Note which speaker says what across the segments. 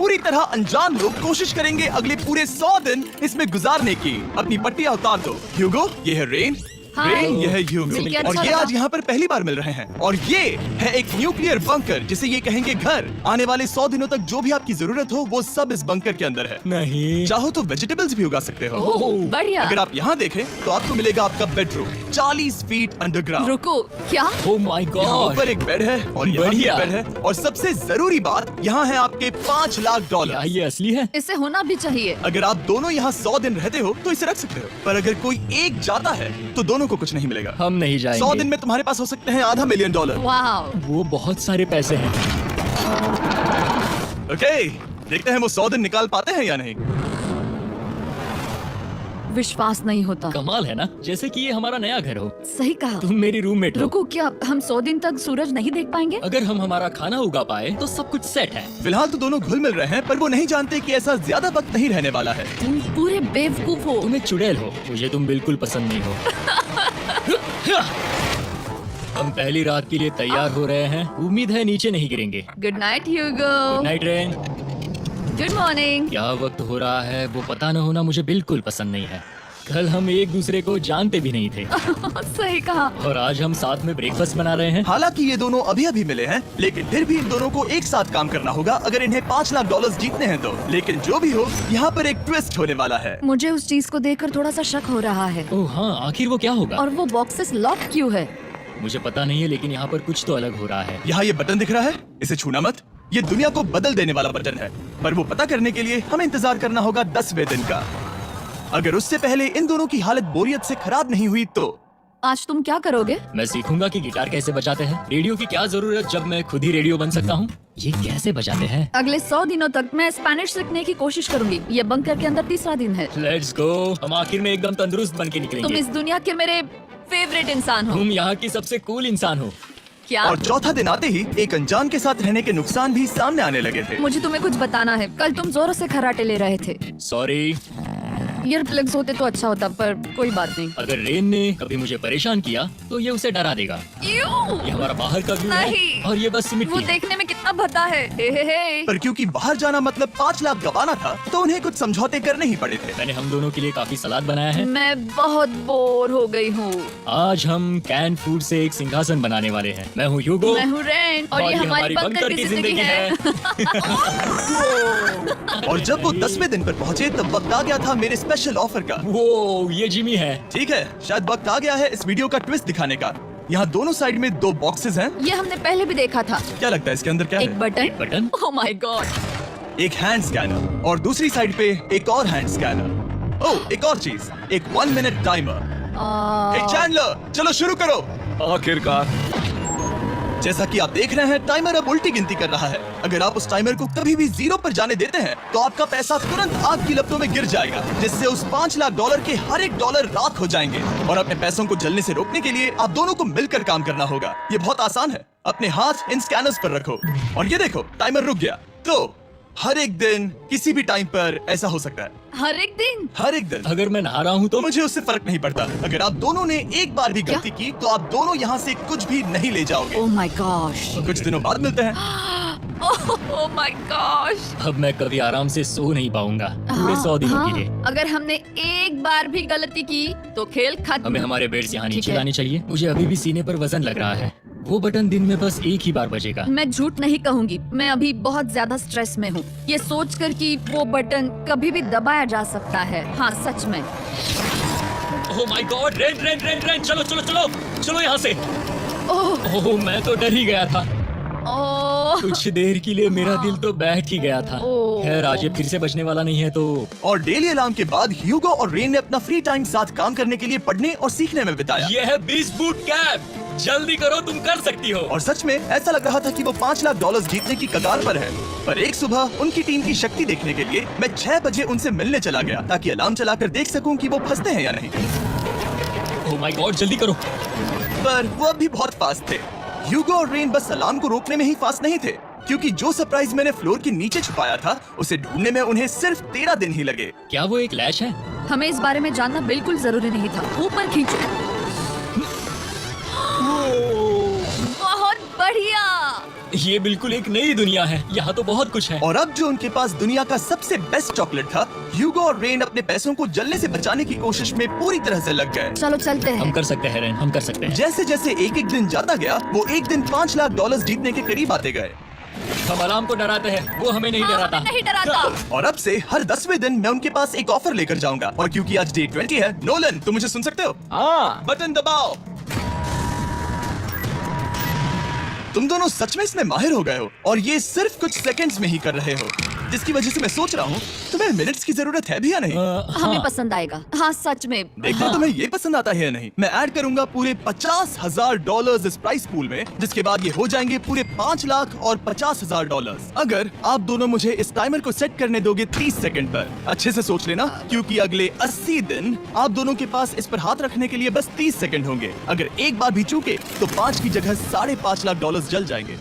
Speaker 1: पूरी तरह अनजान लोग कोशिश करेंगे अगले पूरे 100 दिन इसमें गुजारने की। अपनी पट्टियां उतार दो। ह्यूगो, ये है रेन। रेन, ये है ह्यूगो।
Speaker 2: मिलके
Speaker 1: और
Speaker 2: अच्छा
Speaker 1: ये
Speaker 2: लगा।
Speaker 1: आज यहाँ पर पहली बार मिल रहे हैं। और ये है एक न्यूक्लियर बंकर, जिसे ये कहेंगे घर। आने वाले 100 दिनों तक जो भी आपकी जरूरत हो वो सब इस बंकर के अंदर है।
Speaker 3: नहीं।
Speaker 1: चाहो तो वेजिटेबल्स भी उगा सकते हो।
Speaker 2: ओह, बढ़िया।
Speaker 1: अगर आप यहाँ देखें तो आपको मिलेगा आपका बेडरूम 40 फीट अंडरग्राउंड।
Speaker 2: रुको, क्या?
Speaker 3: ओह माय
Speaker 1: यहाँ
Speaker 3: गॉड।
Speaker 1: ऊपर एक बेड है और यहाँ भी
Speaker 3: बढ़िया।
Speaker 1: एक बेड है। और सबसे जरूरी बात, यहाँ है आपके $5 लाख।
Speaker 3: क्या ये असली है?
Speaker 2: इसे होना भी चाहिए।
Speaker 1: अगर आप दोनों यहाँ 100 दिन रहते हो तो इसे रख सकते हो, पर अगर कोई एक जाता है तो दोनों को कुछ नहीं मिलेगा।
Speaker 3: हम नहीं
Speaker 1: 100 दिन
Speaker 3: जाएंगे।
Speaker 1: में तुम्हारे पास हो सकते हैं $500 मिलियन।
Speaker 2: वाह,
Speaker 3: वो बहुत सारे पैसे हैं।
Speaker 1: ओके, देखते हैं वो 100 दिन निकाल पाते हैं या नहीं।
Speaker 2: विश्वास नहीं होता।
Speaker 3: कमाल है ना, जैसे कि ये हमारा नया घर हो।
Speaker 2: सही कहा।
Speaker 3: तुम मेरी रूममेट हो।
Speaker 2: रुको, क्या हम 100 दिन तक सूरज नहीं देख पाएंगे?
Speaker 3: अगर हम हमारा खाना उगा पाए तो सब कुछ सेट है।
Speaker 1: फिलहाल तो दोनों घुल मिल रहे हैं, पर वो नहीं जानते कि ऐसा ज्यादा वक्त नहीं रहने वाला है।
Speaker 2: तुम पूरे बेवकूफ हो।
Speaker 3: तुम एक चुड़ैल हो, मुझे तुम बिल्कुल पसंद नहीं हो। हम पहली रात के लिए तैयार हो रहे हैं। उम्मीद है नीचे नहीं गिरेंगे।
Speaker 2: Good night Hugo.
Speaker 3: Night rain.
Speaker 2: Good morning.
Speaker 3: क्या वक्त हो रहा है वो पता न होना मुझे बिल्कुल पसंद नहीं है। कल हम एक दूसरे को जानते भी नहीं थे
Speaker 2: सही कहा।
Speaker 3: और आज हम साथ में ब्रेकफास्ट बना रहे हैं।
Speaker 1: हालांकि ये दोनों अभी अभी मिले हैं, लेकिन फिर भी इन दोनों को एक साथ काम करना होगा अगर इन्हें $5 लाख जीतने हैं तो। लेकिन जो भी हो, यहाँ पर एक ट्विस्ट होने वाला है।
Speaker 2: मुझे उस चीज को देखकर थोड़ा सा शक हो रहा है।
Speaker 3: ओह हाँ, आखिर वो क्या होगा?
Speaker 2: और वो बॉक्सेस लॉक क्यों है?
Speaker 3: मुझे पता नहीं है, लेकिन यहाँ पर कुछ तो अलग हो रहा है।
Speaker 1: यहाँ ये बटन दिख रहा है, इसे छूना मत। ये दुनिया को बदल देने वाला बटन है, पर वो पता करने के लिए हमें इंतजार करना होगा 10वें दिन का। अगर उससे पहले इन दोनों की हालत बोरियत से खराब नहीं हुई तो।
Speaker 2: आज तुम क्या करोगे?
Speaker 3: मैं सीखूंगा कि गिटार कैसे बजाते हैं। रेडियो की क्या जरूरत जब मैं खुद ही रेडियो बन सकता हूँ। ये कैसे बजाते हैं?
Speaker 2: अगले 100 दिनों तक मैं स्पेनिश सीखने की कोशिश करूंगी। ये बंकर के अंदर तीसरा दिन है।
Speaker 3: Let's go. हम आखिर में एकदम तंदुरुस्त बन के
Speaker 2: तुम
Speaker 3: निकलेंगे।
Speaker 2: इस दुनिया के मेरे फेवरेट इंसान हो।
Speaker 3: तुम यहाँ की सबसे कूल इंसान हो।
Speaker 2: क्या?
Speaker 1: और चौथा दिन आते ही एक अनजान के साथ रहने के नुकसान भी सामने आने लगे थे।
Speaker 2: मुझे तुम्हें कुछ बताना है। कल तुम जोरों से खर्राटे ले रहे थे।
Speaker 3: सॉरी।
Speaker 2: ईयर प्लग्स होते तो अच्छा होता, पर कोई बात नहीं।
Speaker 3: अगर रेन ने कभी मुझे परेशान किया तो ये उसे डरा देगा।
Speaker 2: यूं!
Speaker 3: ये हमारा बाहर का व्यू है
Speaker 2: नहीं।
Speaker 3: और ये बस
Speaker 2: वो
Speaker 3: मिट्टी है।
Speaker 2: देखने में कितना भद्दा है। हे।
Speaker 1: पर क्योंकि बाहर जाना मतलब 5 लाख गवाना था, तो उन्हें कुछ समझौते करने ही पड़े थे।
Speaker 3: मैंने हम दोनों के लिए काफी सलाद बनाया है।
Speaker 2: मैं बहुत बोर हो गई हूँ।
Speaker 3: आज हम कैन फूड से एक सिंहासन बनाने वाले हैं। मैं हूँ ह्यूगो
Speaker 2: मैं हूँ रेन और ये हमारी बंकर की जिंदगी है।
Speaker 1: और जब वो 10वें दिन पर पहुँचे तब वक्त आ गया था मेरे स्पेशल ऑफर का।
Speaker 3: वो ये जिमी है।
Speaker 1: ठीक है, शायद वक्त आ गया है इस वीडियो का ट्विस्ट दिखाने का। यहाँ दोनों साइड में 2 बॉक्सेस हैं।
Speaker 2: ये हमने पहले भी देखा था।
Speaker 1: क्या लगता है इसके अंदर क्या
Speaker 2: एक
Speaker 1: है?
Speaker 2: Button.
Speaker 3: Button?
Speaker 2: Oh my God.
Speaker 1: एक हैंड स्कैनर और दूसरी साइड पे एक और हैंड स्कैनर। ओह, एक और चीज, एक 1 मिनट टाइमर। हे चैंडलर, चलो शुरू करो।
Speaker 4: आखिरकार।
Speaker 1: जैसा कि आप देख रहे हैं, टाइमर अब उल्टी गिनती कर रहा है। अगर आप उस टाइमर को कभी भी 0 पर जाने देते हैं तो आपका पैसा तुरंत आग की लपटों में गिर जाएगा, जिससे उस $5 लाख के हर एक डॉलर राख हो जाएंगे। और अपने पैसों को जलने से रोकने के लिए आप दोनों को मिलकर काम करना होगा। ये बहुत आसान है। अपने हाथ इन स्कैनर्स पर रखो और ये देखो, टाइमर रुक गया। तो हर एक दिन किसी भी टाइम पर ऐसा हो सकता है।
Speaker 2: हर एक दिन?
Speaker 1: हर एक दिन।
Speaker 3: अगर मैं नहा रहा हूँ तो
Speaker 1: तो मुझे उससे फर्क नहीं पड़ता। अगर आप दोनों ने एक बार भी गलती की तो आप दोनों यहाँ से कुछ भी नहीं ले जाओगे।
Speaker 2: Oh my gosh.
Speaker 1: कुछ दिनों बाद मिलते हैं।
Speaker 2: Oh my gosh.
Speaker 3: अब मैं कभी आराम से सो नहीं पाऊंगा पूरे 100 दिनों के लिए।
Speaker 2: अगर हमने एक बार भी गलती की तो खेल खत्म।
Speaker 3: हमें हमारे बेड्स यहाँ
Speaker 2: ठीक
Speaker 3: नीचे
Speaker 2: है।
Speaker 3: लाने चाहिए। मुझे अभी भी सीने पर वजन लग रहा है। वो बटन दिन में बस एक ही बार बजेगा।
Speaker 2: मैं झूठ नहीं कहूंगी, मैं अभी बहुत ज्यादा स्ट्रेस में हूँ। ये सोचकर कि वो बटन कभी भी दबाया जा सकता है। हाँ सच में।
Speaker 3: ओह my God, rain rain rain rain, चलो चलो चलो चलो यहाँ से।
Speaker 2: ओह
Speaker 3: ओह मैं तो डर ही गया था।
Speaker 2: ओह।
Speaker 3: कुछ देर के लिए मेरा दिल तो बैठ ही गया था।
Speaker 2: ओह।
Speaker 3: खैर आज ये फिर से बचने वाला नहीं है तो।
Speaker 1: और डेली अलार्म के बाद ह्यूगो और रेन ने अपना फ्री टाइम साथ काम करने के लिए पढ़ने और सीखने में बिताया।
Speaker 3: ये है 20 बूट कैप। जल्दी करो, तुम कर सकती हो।
Speaker 1: और सच में ऐसा लग रहा था कि वो $5 लाख जीतने की कगार पर है। पर एक सुबह उनकी टीम की शक्ति देखने के लिए मैं 6 बजे उनसे मिलने चला गया, ताकि अलार्म चलाकर देख सकूं कि वो फंसते हैं या नहीं।
Speaker 3: ओह माय गॉड, जल्दी करो।
Speaker 1: पर वो अब भी बहुत फास्ट थे। ह्यूगो और रेन बस अलार्म को रोकने में ही फास्ट नहीं थे, क्योंकि जो सरप्राइज मैंने फ्लोर के नीचे छुपाया था उसे ढूंढने में उन्हें सिर्फ 13 दिन ही लगे।
Speaker 3: क्या वो एक लैच है?
Speaker 2: हमें इस बारे में जानना बिल्कुल जरूरी नहीं था। ऊपर खींचो। बहुत बढ़िया।
Speaker 3: ये बिल्कुल एक नई दुनिया है, यहाँ तो बहुत कुछ है।
Speaker 1: और अब जो उनके पास दुनिया का सबसे बेस्ट चॉकलेट था, ह्यूगो और रेन अपने पैसों को जलने से बचाने की कोशिश में पूरी तरह से लग गए।
Speaker 2: चलो चलते
Speaker 3: हम
Speaker 2: हैं।
Speaker 3: कर सकते हैं रेन, हम कर सकते हैं।
Speaker 1: जैसे जैसे एक एक दिन जाता गया, वो एक दिन $5 लाख जीतने के करीब आते गए।
Speaker 3: हम अलार्म को डराते हैं, वो हमें नहीं
Speaker 2: हाँ,
Speaker 3: डराता।
Speaker 2: हमें नहीं डराता।
Speaker 1: और अब से हर 10वें दिन मैं उनके पास एक ऑफर लेकर जाऊंगा। और क्योंकि आज डे 20 है, नोलन तुम मुझे सुन सकते हो?
Speaker 3: हाँ,
Speaker 1: बटन दबाओ। तुम दोनों सच में इसमें माहिर हो गए हो और ये सिर्फ कुछ सेकंड्स में ही कर रहे हो, जिसकी वजह से मैं सोच रहा हूँ तुम्हें मिनट्स की जरूरत है भी या नहीं।
Speaker 2: हमें पसंद आएगा। हाँ सच में।
Speaker 1: देखते हैं तुम्हें ये पसंद आता है या नहीं। मैं ऐड करूंगा पूरे $50,000 इस प्राइस पूल में, जिसके बाद ये हो जाएंगे पूरे $5,50,000। अगर आप दोनों मुझे इस टाइमर को सेट करने दोगे 30 सेकंड पर। अच्छे से सोच लेना, क्योंकि अगले 80 दिन आप दोनों के पास इस पर हाथ रखने के लिए बस 30 सेकंड होंगे। अगर एक बार भी चूके तो 5 की जगह $5.5 लाख जल जाएंगे।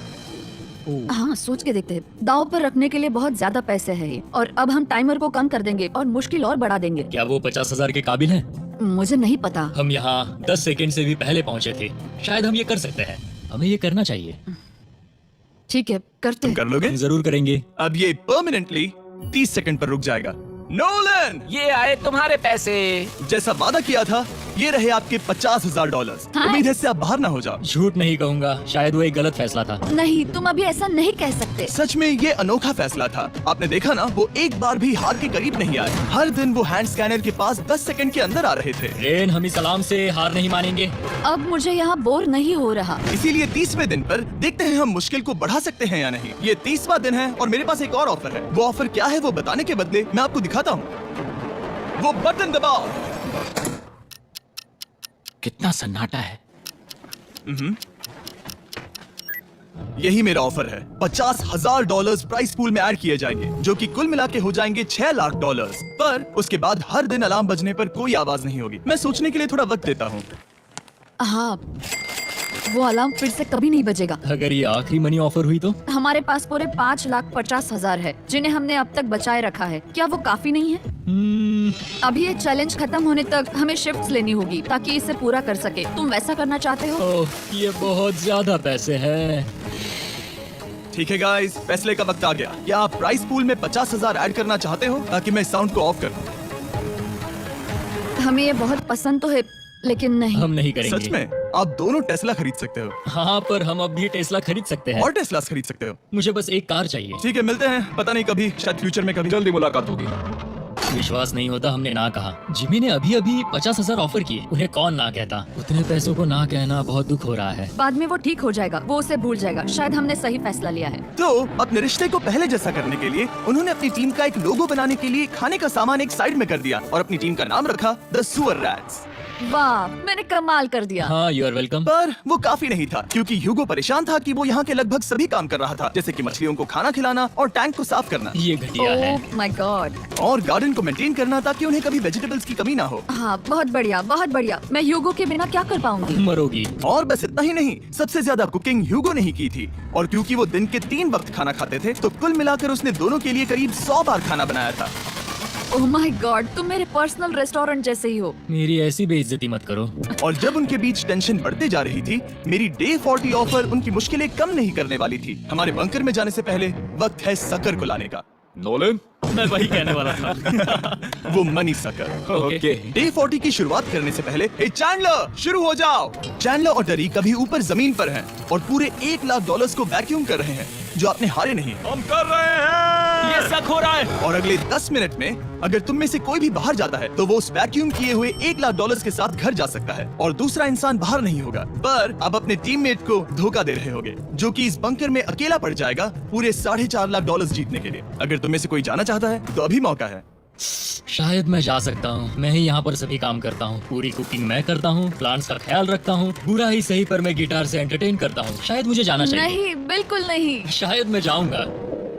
Speaker 2: हाँ सोच के देखते हैं। दाव पर रखने के लिए बहुत ज्यादा पैसे हैं ये। और अब हम टाइमर को कम कर देंगे और मुश्किल और बढ़ा देंगे।
Speaker 3: क्या वो 50,000 के काबिल हैं?
Speaker 2: मुझे नहीं पता।
Speaker 3: हम यहाँ 10 सेकंड से भी पहले पहुँचे थे। शायद हम ये कर सकते हैं, हमें ये करना चाहिए।
Speaker 2: ठीक है करते
Speaker 1: तुम
Speaker 2: हैं।
Speaker 1: कर लोगे?
Speaker 3: हम जरूर करेंगे।
Speaker 1: अब ये परमानेंटली 30 सेकंड पर रुक जाएगा। नोलन,
Speaker 4: ये आए तुम्हारे पैसे।
Speaker 1: जैसा वादा किया था, ये रहे आपके $50,000।
Speaker 2: हाँ?
Speaker 1: उम्मीद है इससे आप बाहर ना हो जाओ।
Speaker 3: झूठ नहीं कहूँगा, शायद वो एक गलत फैसला था।
Speaker 2: नहीं तुम अभी ऐसा नहीं कह सकते।
Speaker 1: सच में ये अनोखा फैसला था। आपने देखा ना, वो एक बार भी हार के करीब नहीं आए। हर दिन वो हैंड स्कैनर के पास 10 सेकंड के अंदर आ रहे थे।
Speaker 3: रेन, हम इस अलार्म से हार नहीं मानेंगे।
Speaker 2: अब मुझे यहाँ बोर नहीं हो रहा।
Speaker 1: इसीलिए 30वें दिन पर देखते हैं हम मुश्किल को बढ़ा सकते हैं या नहीं। ये 30वां दिन है और मेरे पास एक और ऑफर है। वो ऑफर क्या है वो बताने के बदले मैं आपको दिखाता हूँ। वो बटन दबाओ।
Speaker 4: कितना सन्नाटा है।
Speaker 1: यही मेरा ऑफर है। $50,000 प्राइस पूल में ऐड किए जाएंगे, जो कि कुल मिला के हो जाएंगे $6 लाख। पर उसके बाद हर दिन अलार्म बजने पर कोई आवाज नहीं होगी। मैं सोचने के लिए थोड़ा वक्त देता हूँ।
Speaker 2: हाँ वो अलार्म फिर से कभी नहीं बजेगा।
Speaker 3: अगर ये आखिरी मनी ऑफर हुई तो?
Speaker 2: हमारे पास पूरे 5,50,000 है, जिन्हें हमने अब तक बचाए रखा है। क्या वो काफी नहीं है? अभी ये चैलेंज खत्म होने तक हमें शिफ्ट्स लेनी होगी ताकि इसे पूरा कर सके। तुम वैसा करना चाहते हो?
Speaker 3: ओह, ये बहुत ज्यादा पैसे हैं।
Speaker 1: ठीक है गाइस, फैसले का वक्त आ गया। क्या आप प्राइस पूल में 50,000 ऐड करना चाहते हो ताकि मैं साउंड को ऑफ कर दूं?
Speaker 2: हमें ये बहुत पसंद तो है, लेकिन नहीं।
Speaker 3: हम नहीं करेंगे।
Speaker 1: सच में? आप दोनों टेस्ला खरीद सकते हो
Speaker 3: हाँ, पर हम अब भी टेस्ला खरीद सकते हैं।
Speaker 1: और टेस्ला खरीद सकते हो।
Speaker 3: मुझे बस एक कार चाहिए।
Speaker 1: ठीक है, मिलते हैं। पता नहीं कभी, शायद फ्यूचर में कभी।
Speaker 4: जल्दी मुलाकात होगी।
Speaker 3: विश्वास नहीं होता हमने ना कहा। जिमी ने अभी अभी 50,000 ऑफर किए, उन्हें कौन ना कहता। उतने पैसों को ना कहना बहुत दुख हो रहा है।
Speaker 2: बाद में वो ठीक हो जाएगा, वो उसे भूल जाएगा। शायद हमने सही फैसला लिया है।
Speaker 1: तो अपने रिश्ते को पहले जैसा करने के लिए उन्होंने अपनी टीम का एक लोगो बनाने के लिए खाने का सामान एक साइड में कर दिया और अपनी टीम का नाम रखा द सुअर रैट्स।
Speaker 2: वाह, मैंने कमाल कर दिया।
Speaker 3: हाँ, यू आर वेलकम।
Speaker 1: पर वो काफी नहीं था, क्योंकि ह्यूगो परेशान था कि वो यहाँ के लगभग सभी काम कर रहा था, जैसे कि मछलियों को खाना खिलाना और टैंक को साफ करना
Speaker 3: ये घटिया है।
Speaker 2: ओह माय गॉड।
Speaker 1: और गार्डन को मेंटेन करना ताकि उन्हें कभी वेजिटेबल्स की कमी ना हो।
Speaker 2: हाँ बहुत बढ़िया, बहुत बढ़िया। मैं ह्यूगो के बिना क्या कर पाऊंगी?
Speaker 3: मरोगी।
Speaker 1: और बस इतना ही नहीं, सबसे ज्यादा कुकिंग ह्यूगो ने ही की थी। और क्योंकि वो दिन के 3 वक्त खाना खाते थे, तो कुल मिलाकर उसने दोनों के लिए करीब 100 बार खाना बनाया था।
Speaker 2: ओह माय गॉड, तुम मेरे पर्सनल रेस्टोरेंट जैसे ही हो।
Speaker 3: मेरी ऐसी बेइज्जती मत करो।
Speaker 1: और जब उनके बीच टेंशन बढ़ते जा रही थी, मेरी डे 40 ऑफर उनकी मुश्किलें कम नहीं करने वाली थी। हमारे बंकर में जाने से पहले वक्त है सकर को लाने का।
Speaker 4: नोलन,
Speaker 3: मैं वही कहने वाला था।
Speaker 1: वो मनी सकर।
Speaker 4: ओके।
Speaker 1: डे 40 की शुरुआत करने से पहले, ए चैंडलर, शुरू हो जाओ। चैंडलर और डरी कभी ऊपर जमीन पर हैं और पूरे $1 लाख को वैक्यूम कर रहे हैं, जो आपने हारे नहीं।
Speaker 4: हम कर रहे हैं। ये शक हो रहा है।
Speaker 1: और अगले 10 मिनट में अगर तुम में से कोई भी बाहर जाता है, तो वो उस वैक्यूम किए हुए $1 लाख के साथ घर जा सकता है और दूसरा इंसान बाहर नहीं होगा। पर अब अपने टीममेट को धोखा दे रहे होगे, जो कि इस बंकर में अकेला पड़ जाएगा पूरे $4.5 लाख जीतने के लिए। अगर तुम में से कोई जाना चाहता है तो अभी मौका है।
Speaker 3: शायद मैं जा सकता हूँ। मैं ही यहाँ पर सभी काम करता हूँ। पूरी कुकिंग मैं करता हूँ, प्लांट्स का ख्याल रखता हूँ। बुरा ही सही, पर मैं गिटार से एंटरटेन करता हूँ। शायद मुझे जाना चाहिए।
Speaker 2: नहीं, बिल्कुल नहीं।
Speaker 3: शायद मैं जाऊंगा।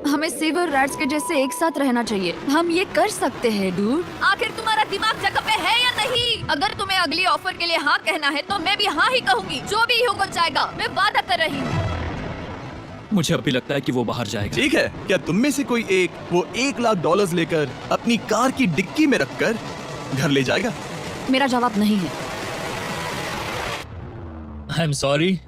Speaker 2: हमें सीवर रैट्स के जैसे एक साथ रहना चाहिए। हम ये कर सकते हैं डूड। आखिर तुम्हारा दिमाग जगह पे है या नहीं? अगर तुम्हें अगली ऑफर के लिए हाँ कहना है तो मैं भी हाँ ही कहूँगी। जो भी हो जाएगा, मैं वादा कर रही हूँ।
Speaker 4: मुझे अभी लगता है कि वो बाहर जाएगा।
Speaker 1: ठीक है, क्या तुम में से कोई एक वो $1 लाख लेकर अपनी कार की डिक्की में रखकर घर ले जाएगा?
Speaker 2: मेरा जवाब नहीं है।
Speaker 3: I am sorry.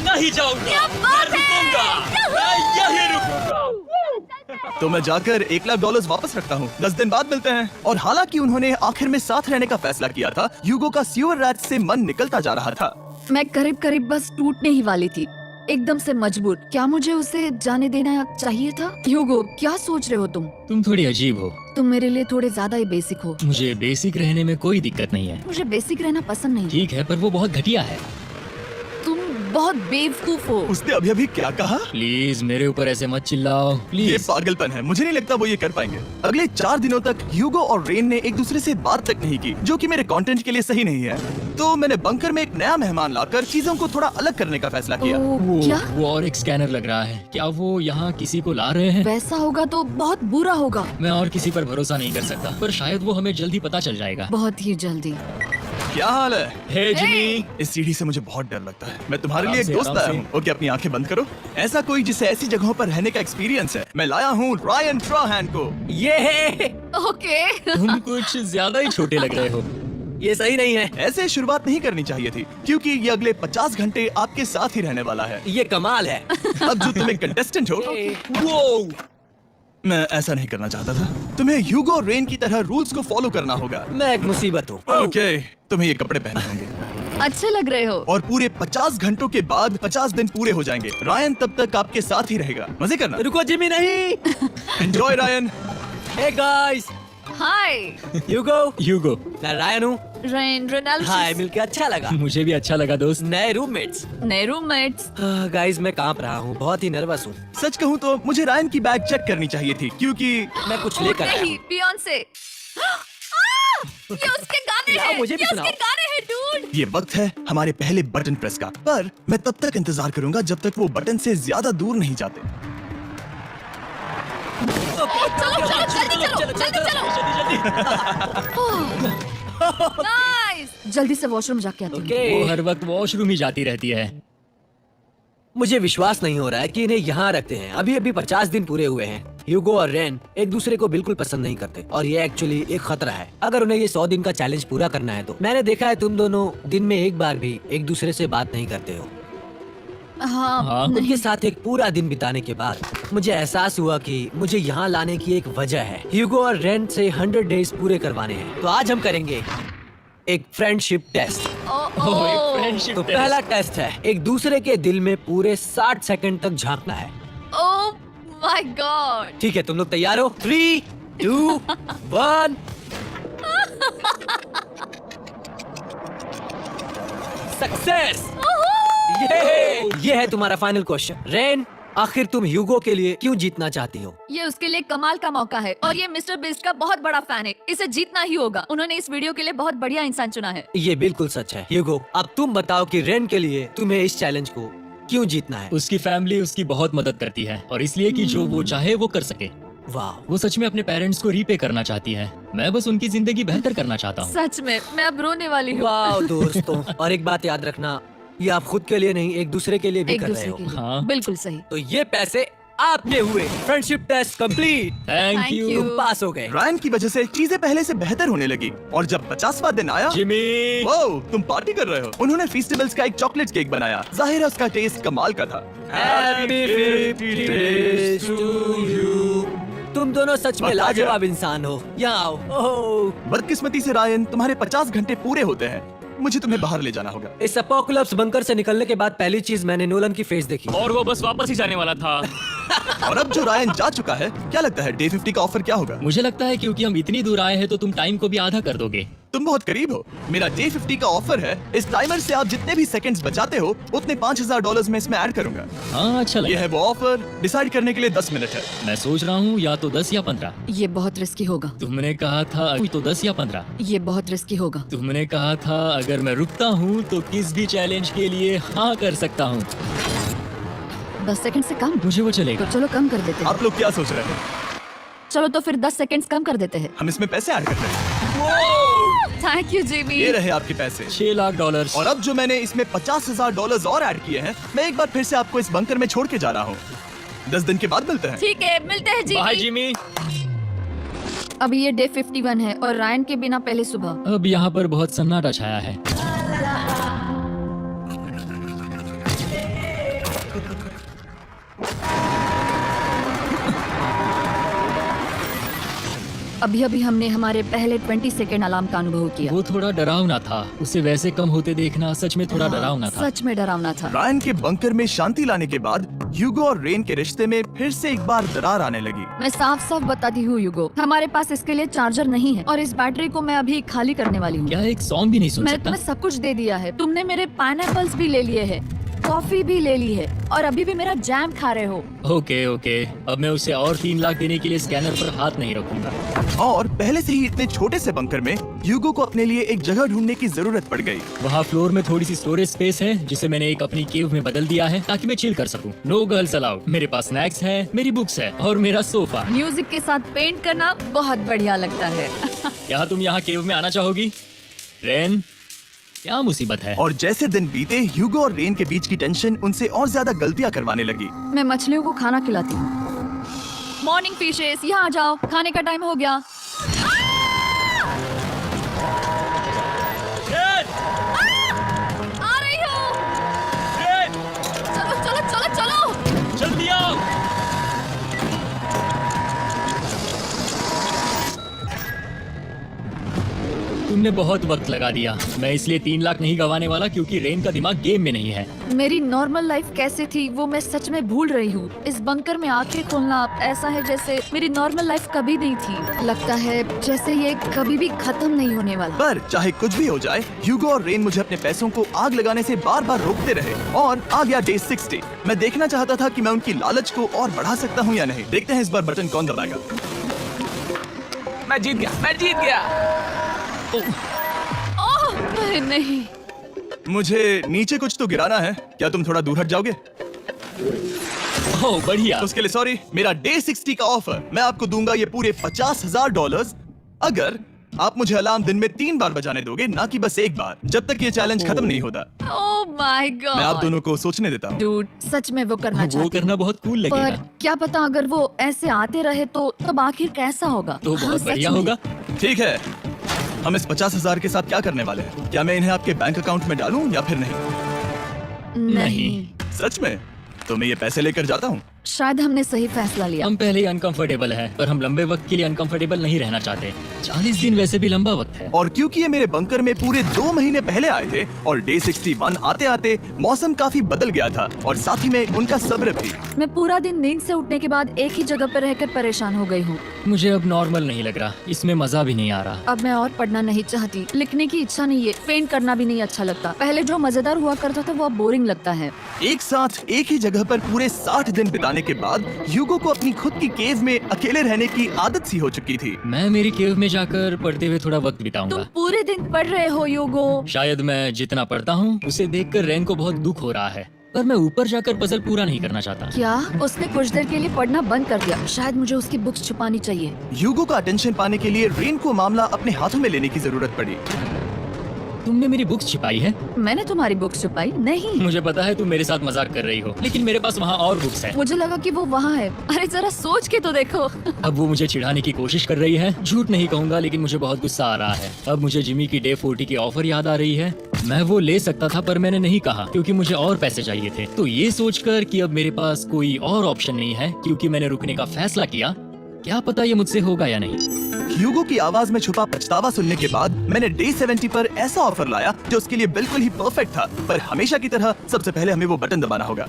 Speaker 3: नहीं जाऊंगा।
Speaker 2: क्या बात
Speaker 3: मैं
Speaker 2: है!
Speaker 3: रुकूंगा। मैं यहीं रुकूंगा।
Speaker 1: तो मैं जाकर $1,00,000 वापस रखता हूँ। 10 दिन बाद मिलते हैं। और हालांकि उन्होंने आखिर में साथ रहने का फैसला किया था, ह्यूगो का सीवर रैट से मन निकलता जा रहा था।
Speaker 2: मैं करीब करीब बस टूटने ही वाली थी, एकदम से मजबूर। क्या मुझे उसे जाने देना चाहिए था? ह्यूगो, क्या सोच रहे हो तुम?
Speaker 3: तुम थोड़ी अजीब हो।
Speaker 2: तुम मेरे लिए थोड़े ज्यादा ही बेसिक हो।
Speaker 3: मुझे बेसिक रहने में कोई दिक्कत नहीं है।
Speaker 2: मुझे बेसिक रहना पसंद नहीं।
Speaker 3: ठीक है, पर वो बहुत घटिया है।
Speaker 2: तुम बहुत बेवकूफ हो।
Speaker 1: उसने अभी अभी क्या कहा?
Speaker 3: प्लीज मेरे ऊपर ऐसे मत चिल्लाओ,
Speaker 1: ये
Speaker 3: प्लीज।
Speaker 1: पागलपन है। मुझे नहीं लगता वो ये कर पाएंगे। अगले 4 दिनों तक ह्यूगो और रेन ने एक दूसरे से बात तक नहीं की, जो कि मेरे कंटेंट के लिए सही नहीं है। तो मैंने बंकर में एक नया मेहमान लाकर चीजों को थोड़ा अलग करने का फैसला किया।
Speaker 2: क्या?
Speaker 3: वो और एक स्कैनर लग रहा है। क्या वो यहाँ किसी को ला रहे हैं?
Speaker 2: वैसा होगा तो बहुत बुरा होगा।
Speaker 3: मैं और किसी पर भरोसा नहीं कर सकता, पर शायद वो हमें जल्दी पता चल जाएगा।
Speaker 2: बहुत ही जल्दी।
Speaker 1: क्या हाल है?
Speaker 3: हे जिमी।
Speaker 1: इस सीढ़ी से मुझे बहुत डर लगता है। मैं तुम्हारे
Speaker 3: आराम
Speaker 1: लिए एक
Speaker 3: से,
Speaker 1: दोस्त
Speaker 3: आराम
Speaker 1: लाया
Speaker 3: से।
Speaker 1: हूँ। ओके, अपनी आंखें बंद करो। ऐसा कोई जिसे ऐसी जगहों पर रहने का एक्सपीरियंस है। मैं लाया हूँ रायन ट्राहैन को।
Speaker 4: ये
Speaker 2: ओके।
Speaker 3: तुम कुछ ज्यादा ही छोटे लग रहे हो।
Speaker 4: ये सही नहीं है।
Speaker 1: ऐसे शुरुआत नहीं करनी चाहिए थी, क्योंकि ये अगले 50 घंटे आपके साथ ही रहने वाला है।
Speaker 4: ये कमाल है।
Speaker 1: अब जो तुम एक कंटेस्टेंट हो,
Speaker 4: वो
Speaker 1: मैं ऐसा नहीं करना चाहता था। तुम्हें ह्यूगो और रेन की तरह रूल्स को फॉलो करना होगा।
Speaker 4: मैं एक मुसीबत हूँ।
Speaker 1: ओके, तुम्हें ये कपड़े पहनने होंगे।
Speaker 2: अच्छे लग रहे हो।
Speaker 1: और पूरे 50 घंटों के बाद 50 दिन पूरे हो जाएंगे। रायन तब तक आपके साथ ही रहेगा। मजे करना।
Speaker 4: रुको जिमी, नहीं।
Speaker 1: Enjoy Ryan.
Speaker 4: हे गाइस,
Speaker 2: हाय
Speaker 4: ह्यूगो, मैं रायन हूँ।
Speaker 2: Rain Reynold.
Speaker 4: हाय, मिलके अच्छा लगा।
Speaker 3: मुझे भी अच्छा लगा दोस्त।
Speaker 4: नए रूममेट्स।
Speaker 2: नए रूममेट्स।
Speaker 4: गाइस, मैं कांप रहा हूँ, बहुत ही नर्वस हूँ।
Speaker 1: सच कहूँ तो मुझे रायन की बैग चेक करनी चाहिए थी, क्योंकि
Speaker 4: मैं कुछ लेकर आया
Speaker 2: नहीं,
Speaker 4: हूँ।
Speaker 2: बियॉन्से। ये उसके गाने
Speaker 4: सुनाओ,
Speaker 2: हैं।
Speaker 4: मुझे भी
Speaker 2: ये
Speaker 4: सुनाओ।
Speaker 2: उसके गाने हैं, डूड।
Speaker 1: ये वक्त है हमारे पहले बटन प्रेस का। पर मैं तब तक इंतजार करूंगा जब तक वो बटन से ज्यादा दूर नहीं जाते।
Speaker 2: चलो जल्दी चलो। नाइस। जल्दी से वॉशरूम जाके आती हूँ।
Speaker 3: वो हर वक्त वॉशरूम ही जाती रहती है।
Speaker 4: मुझे विश्वास नहीं हो रहा है कि इन्हें यहाँ रखते हैं। अभी अभी 50 दिन पूरे हुए हैं। ह्यूगो और रेन एक दूसरे को बिल्कुल पसंद नहीं करते और ये एक्चुअली एक खतरा है अगर उन्हें ये 100 दिन का चैलेंज पूरा करना है तो। मैंने देखा है तुम दोनों दिन में एक बार भी एक दूसरे से बात नहीं करते हो।
Speaker 2: हाँ,
Speaker 4: उनके साथ एक पूरा दिन बिताने के बाद मुझे एहसास हुआ कि मुझे यहाँ लाने की एक वजह है। ह्यूगो और रेन से 100 डेज पूरे करवाने हैं। तो आज हम करेंगे एक फ्रेंडशिप टेस्ट।
Speaker 3: फ्रेंडशिप
Speaker 4: तो पहला टेस्ट है, एक दूसरे के दिल में पूरे 60 सेकंड तक झांकना है।
Speaker 2: ओह माय गॉड।
Speaker 4: ठीक है, तुम लोग तैयार हो? 3, 2, 1। सक्सेस। ये है तुम्हारा फाइनल क्वेश्चन। रेन, आखिर तुम ह्यूगो के लिए क्यों जीतना चाहती हो?
Speaker 2: ये उसके लिए कमाल का मौका है और ये मिस्टर बीस्ट का बहुत बड़ा फैन है। इसे जीतना ही होगा। उन्होंने इस वीडियो के लिए बहुत बढ़िया इंसान चुना है।
Speaker 4: ये बिल्कुल सच है। ह्यूगो, अब तुम बताओ कि रेन के लिए तुम्हें इस चैलेंज को क्यों जीतना है?
Speaker 3: उसकी फैमिली उसकी बहुत मदद करती है और इसलिए कि जो वो चाहे वो कर सके।
Speaker 4: वाह,
Speaker 3: वो सच में अपने पेरेंट्स को रीपे करना चाहती है। मैं बस उनकी जिंदगी बेहतर करना चाहता हूँ।
Speaker 2: सच में मैं अब रोने वाली हूँ।
Speaker 4: वाह दोस्तों। और एक बात याद रखना, ये आप खुद के लिए नहीं, एक दूसरे के लिए भी
Speaker 2: एक
Speaker 4: कर रहे
Speaker 2: दूसरे
Speaker 4: हो।
Speaker 2: के लिए।
Speaker 3: हाँ।
Speaker 2: बिल्कुल सही।
Speaker 4: तो ये पैसे आपके हुए। Friendship test complete.
Speaker 3: Thank
Speaker 2: Thank
Speaker 3: you
Speaker 2: you।
Speaker 4: तुम पास हो गए।
Speaker 1: रायन की वजह से चीजें पहले से बेहतर होने लगी और जब 50वां दिन आया,
Speaker 3: जिमी।
Speaker 1: वो तुम पार्टी कर रहे हो। उन्होंने फेस्टिवल्स का एक चॉकलेट केक बनाया। जाहिर है उसका टेस्ट कमाल का था।
Speaker 4: Happy 50th to you। तुम दोनों सच में
Speaker 1: वक्त आ गया।
Speaker 4: लाजवाब इंसान हो। यहाँ आओ। ओह,
Speaker 1: बदकिस्मती से रायन, तुम्हारे 50 घंटे पूरे होते हैं। मुझे तुम्हें बाहर ले जाना होगा।
Speaker 4: इस अपोकलिप्स बंकर से निकलने के बाद पहली चीज मैंने नोलन की फेस देखी।
Speaker 3: और वो बस वापस ही जाने वाला था।
Speaker 1: और अब जो रायन जा चुका है, क्या लगता है डे 50 का ऑफर क्या होगा?
Speaker 3: मुझे लगता है क्योंकि हम इतनी दूर आए हैं तो तुम टाइम को भी आधा कर दोगे।
Speaker 1: तुम बहुत करीब हो। मेरा डे 50 का ऑफर है। इस टाइमर से आप जितने भी सेकंड्स बचाते हो उतने $5000 में इसमें ऐड करूंगा।
Speaker 3: हाँ, अच्छा
Speaker 1: ये
Speaker 3: लगा।
Speaker 1: है वो ऑफर। डिसाइड करने के लिए 10 मिनट है।
Speaker 3: मैं सोच रहा हूँ या तो 10 या 15।
Speaker 2: ये बहुत रिस्की होगा।
Speaker 3: तुमने कहा था तो 10 या 15।
Speaker 2: ये बहुत रिस्की होगा।
Speaker 3: तुमने कहा था अगर मैं रुकता हूँ तो किस भी चैलेंज के लिए हाँ कर सकता हूँ।
Speaker 2: 10 सेकंड से कम?
Speaker 3: मुझे वो
Speaker 2: तो
Speaker 3: चलेगा।
Speaker 2: चलो कम कर देते हैं।
Speaker 1: आप लोग क्या सोच रहे हैं?
Speaker 2: चलो तो फिर 10 सेकंड्स कम कर देते हैं।
Speaker 1: हम इसमें पैसे ऐड करते हैं।
Speaker 2: Thank you Jimmy.
Speaker 1: ये रहे आपके पैसे।
Speaker 3: $6,00,000।
Speaker 1: और अब जो मैंने इसमें $50,000 और ऐड किए हैं, मैं एक बार फिर से आपको इस बंकर में छोड़ के जा रहा हूँ। 10 दिन के बाद मिलते हैं।
Speaker 2: ठीक है, मिलते हैं
Speaker 3: बाय
Speaker 2: जिमी।
Speaker 3: जिमी।
Speaker 2: अभी ये डे 51 है और रायन के बिना पहले सुबह।
Speaker 3: अब यहाँ पर बहुत सन्नाटा छाया है।
Speaker 2: अभी अभी हमने हमारे पहले 20 सेकेंड अलार्म का अनुभव किया।
Speaker 3: वो थोड़ा डरावना था। उसे वैसे कम होते देखना सच में थोड़ा डरावना था।
Speaker 2: सच में डरावना था।
Speaker 1: रायन के बंकर में शांति लाने के बाद ह्यूगो और रेन के रिश्ते में फिर से एक बार दरार आने लगी।
Speaker 2: मैं साफ साफ बताती हूँ ह्यूगो, हमारे पास इसके लिए चार्जर नहीं है और इस बैटरी को मैं अभी खाली करने वाली हूँ।
Speaker 3: क्या एक सॉन्ग भी नहीं सुन
Speaker 2: मैंने
Speaker 3: सकता?
Speaker 2: तुम्हें सब कुछ दे दिया है। तुमने मेरे पाइनएप्पल्स भी ले लिए हैं, कॉफी भी ले ली है और अभी भी मेरा जैम खा रहे हो।
Speaker 3: ओके ओके, अब मैं उसे और 3 लाख देने के लिए स्कैनर पर हाथ नहीं रखूंगा।
Speaker 1: और पहले से ही इतने छोटे से बंकर में ह्यूगो को अपने लिए एक जगह ढूंढने की जरूरत पड़ गई।
Speaker 3: वहाँ फ्लोर में थोड़ी सी स्टोरेज स्पेस है जिसे मैंने एक अपनी केव में बदल दिया है ताकि मैं चिल कर सकूं। No girls allowed. मेरे पास स्नैक्स है, मेरी बुक्स है और मेरा सोफा।
Speaker 2: म्यूजिक के साथ पेंट करना बहुत बढ़िया लगता है।
Speaker 3: क्या तुम यहाँ केव में आना चाहोगी? रेन, क्या मुसीबत है?
Speaker 1: और जैसे दिन बीते ह्यूगो और रेन के बीच की टेंशन उनसे और ज्यादा गलतियां करवाने लगी।
Speaker 2: मैं मछलियों को खाना खिलाती हूँ। मॉर्निंग फिशेस, यहाँ आ जाओ, खाने का टाइम हो गया। आ रही हूँ। चलो चलो चलो चलो।
Speaker 3: जल्दी आओ। तुमने बहुत वक्त लगा दिया। मैं इसलिए 3 लाख नहीं गंवाने वाला क्योंकि रेन का दिमाग गेम में नहीं है।
Speaker 2: मेरी नॉर्मल लाइफ कैसे थी वो मैं सच में भूल रही हूँ। इस बंकर में आंखें खोलना ऐसा है जैसे मेरी नॉर्मल लाइफ कभी नहीं थी। लगता है जैसे ये कभी भी खत्म नहीं होने वाला।
Speaker 1: पर चाहे कुछ भी हो जाए, ह्यूगो और रेन मुझे अपने पैसों को आग लगाने से बार बार रोकते रहे। और आ गया डे 60। मैं देखना चाहता था कि मैं उनकी लालच को और बढ़ा सकता हूँ या नहीं। देखते हैं इस बार बटन कौन दबाएगा।
Speaker 4: मैं जीत गया।
Speaker 2: ओह नहीं।
Speaker 1: मुझे नीचे कुछ तो गिराना है। क्या तुम थोड़ा दूर हट जाओगे?
Speaker 3: ओह बढ़िया।
Speaker 1: उसके लिए सॉरी। मेरा डे 60 का ऑफर, मैं आपको दूंगा ये पूरे $50,000 अगर आप मुझे अलार्म दिन में 3 बार बजाने दोगे, ना कि बस 1 बार, जब तक ये चैलेंज खत्म नहीं होता।
Speaker 2: ओह माय गॉड।
Speaker 1: मैं आप दोनों को सोचने देता हूँ।
Speaker 2: डूड, सच में वो करना
Speaker 3: वो
Speaker 2: चाहती
Speaker 3: करना बहुत कूल
Speaker 2: पर
Speaker 3: लगेगा।
Speaker 2: क्या पता अगर वो ऐसे आते रहे तो तब आखिर कैसा होगा।
Speaker 3: तो
Speaker 2: हाँ,
Speaker 3: बहुत
Speaker 2: सच
Speaker 3: बढ़िया
Speaker 2: में।
Speaker 3: होगा।
Speaker 1: ठीक है, हम इस 50,000 के साथ क्या करने वाले हैं? क्या मैं इन्हें आपके बैंक अकाउंट में डालूं या फिर नहीं?
Speaker 2: नहीं।
Speaker 1: सच में? तो मैं ये पैसे लेकर जाता हूँ।
Speaker 2: शायद हमने सही फैसला लिया।
Speaker 3: हम पहले ही अनकंफर्टेबल हैं, पर हम लंबे वक्त के लिए अनकंफर्टेबल नहीं रहना चाहते। 40 दिन वैसे भी लंबा वक्त है।
Speaker 1: और क्योंकि ये मेरे बंकर में पूरे 2 महीने पहले आए थे और डे 61 आते आते मौसम काफी बदल गया था और साथ ही में उनका सब्र भी।
Speaker 2: मैं पूरा दिन नींद से उठने के बाद एक ही जगह पर रहकर परेशान हो गई हूँ।
Speaker 3: मुझे अब नॉर्मल नहीं लग रहा, इसमें मजा भी नहीं आ रहा।
Speaker 2: अब मैं और पढ़ना नहीं चाहती, लिखने की इच्छा नहीं है, पेंट करना भी नहीं अच्छा लगता। पहले जो मजेदार हुआ करता था वो अब बोरिंग लगता है।
Speaker 1: एक साथ एक ही जगह पर पूरे 60 दिन बिताने के बाद ह्यूगो को अपनी खुद की केव में अकेले रहने की आदत सी हो चुकी थी।
Speaker 3: मैं मेरी केव में जाकर पढ़ते हुए थोड़ा वक्त
Speaker 2: तुम
Speaker 3: बिताऊंगा।
Speaker 2: पूरे दिन पढ़ रहे हो ह्यूगो।
Speaker 3: शायद मैं जितना पढ़ता हूँ उसे देखकर रेन को बहुत दुख हो रहा है, पर मैं ऊपर जाकर पजल पूरा नहीं करना चाहता।
Speaker 2: क्या उसने कुछ देर के लिए पढ़ना बंद कर दिया? शायद मुझे उसकी बुक्स छुपानी चाहिए।
Speaker 1: ह्यूगो का अटेंशन पाने के लिए रेन को मामला अपने हाथों में लेने की जरूरत पड़ी।
Speaker 3: तुमने मेरी बुक्स छिपाई है?
Speaker 2: मैंने तुम्हारी बुक्स छुपाई नहीं।
Speaker 3: मुझे पता है तुम मेरे साथ मजाक कर रही हो, लेकिन मेरे पास वहाँ और बुक्स हैं।
Speaker 2: मुझे लगा कि वो वहाँ है। अरे जरा सोच के तो देखो।
Speaker 3: अब वो मुझे चिढ़ाने की कोशिश कर रही है। झूठ नहीं कहूंगा, लेकिन मुझे बहुत गुस्सा आ रहा है। अब मुझे जिमी की डे 40 की ऑफर याद आ रही है। मैं वो ले सकता था पर मैंने नहीं कहा क्योंकि मुझे और पैसे चाहिए थे। तो ये सोचकर कि अब मेरे पास कोई और ऑप्शन नहीं है क्योंकि मैंने रुकने का फैसला किया, क्या पता ये मुझसे होगा या नहीं।
Speaker 1: ह्यूगो की आवाज में छुपा पछतावा सुनने के बाद मैंने डे 70 पर ऐसा ऑफर लाया जो उसके लिए बिल्कुल ही परफेक्ट था। पर हमेशा की तरह सबसे पहले हमें वो बटन दबाना होगा।